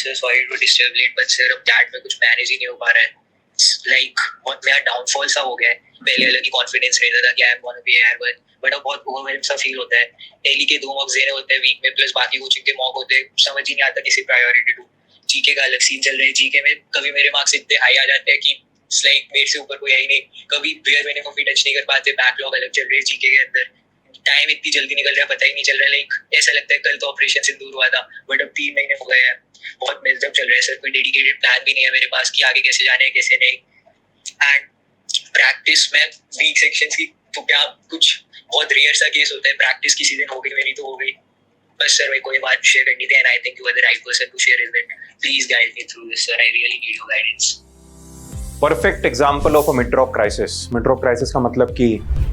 Sir sorry to disturb late, but sir अब chat में कुछ मैनेज ही नहीं हो पा रहा है। लाइक बहुत मेरा डाउनफॉल सा हो गया है। पहले अलग ही कॉन्फिडेंस रहता था कि I am gonna be air one, but अब बहुत ओवरवेल्म सा फील होता है। डेली के 2 मॉक देने होते हैं वीक में, प्लस बाकी कोचिंग के मॉक होते हैं, समझ ही नहीं आता किसी प्रायोरिटी टू। जीके का अलग सीन चल रहा है। जीके में कभी मेरे मार्क्स इतने हाई आ जाते हैं कि लाइक मेरे से ऊपर कोई है ही नहीं। कभी बेयर मिनिमम भी टच नहीं कर पाते। बैकलॉग अलग चल रही है जीके के अंदर। टाइम इतनी जल्दी निकल रहा है, पता ही नहीं चल रहा है। लाइक ऐसा लगता है कल तो ऑपरेशन सिंदूर हुआ था, बट अब 3 महीने हो गए हैं। बहुत मेजअप चल रहा है सर। कोई डेडिकेटेड प्लान भी नहीं है मेरे पास कि आगे कैसे जाने हैं कैसे नहीं। एंड प्रैक्टिस में वीक सेक्शंस की तो क्या कुछ बहुत रेयर सा केस होता है। प्रैक्टिस किसी दिन हो गई मेरी तो हो गई। बस सर मेरे को ये बात शेयर करनी थी, and I think you are the right person to share it. Please guide me through this sir, I really need your guidance. Perfect example of a mid drop crisis. Mid drop crisis का मतलब कि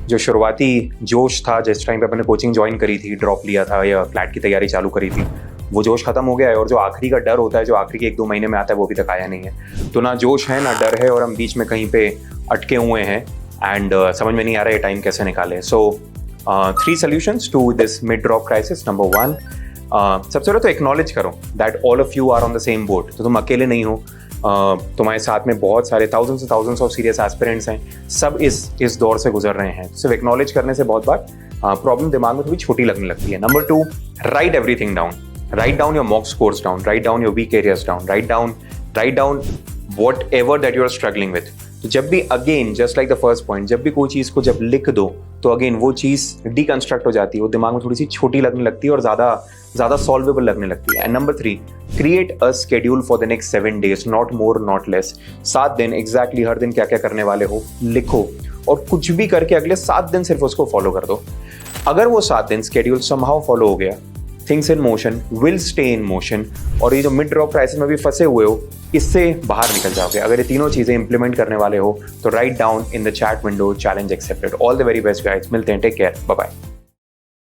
जो शुरुआती जोश था, जिस time पे अपने कोचिंग ज्वाइन करी थी, ड्रॉप लिया था या फ्लैट की तैयारी चालू करी थी, वो जोश खत्म हो गया है। और जो आखिरी का डर होता है, जो आखिरी के 1-2 महीने में आता है, वो अभी तक आया नहीं है। तो ना जोश है ना डर है, और हम बीच में कहीं पे अटके हुए हैं एंड समझ में नहीं आ रहा है टाइम कैसे निकाले। So 3 solutions to this mid drop crisis. Number 1, सबसे पहले तो एक्नॉलेज करो that all of you are on the same boat. तो तुम अकेले नहीं हो, तुम्हारे साथ में बहुत सारे थाउजेंड्स ऑफ सीरियस एस्पिरेंट्स हैं। सब इस दौर से गुजर रहे हैं। सिर्फ एक्नॉलेज करने से बहुत बार प्रॉब्लम दिमाग में थोड़ी छोटी लगने लगती है। Number 2, write everything down. Write down your mock scores down, write down your weak areas down, write down whatever that you are struggling with. तो जब भी again just like the first point, जब भी कोई चीज़ को जब लिख दो तो अगेन वो चीज़ डिकंस्ट्रक्ट हो जाती है, वो दिमाग में थोड़ी सी छोटी लगने लगती है और ज़्यादा सॉल्वेबल लगने लगती है। And number 3, create a schedule for the next 7 days, not more not less. 7 दिन एग्जैक्टली हर दिन क्या क्या करने वाले हो लिखो, और कुछ भी करके अगले 7 दिन सिर्फ उसको फॉलो कर दो। अगर वो 7 दिन शेड्यूल समहाउ फॉलो हो गया, things in motion will stay in motion, और ये जो मिड ड्रॉप क्राइसिस में भी फंसे हुए हो, इससे बाहर निकल जाओगे। अगर ये तीनों चीज़ें इंप्लीमेंट करने वाले हो तो write down in the chat window, challenge accepted. All the very best guys, मिलते हैं, टेक केयर, बाय बाय।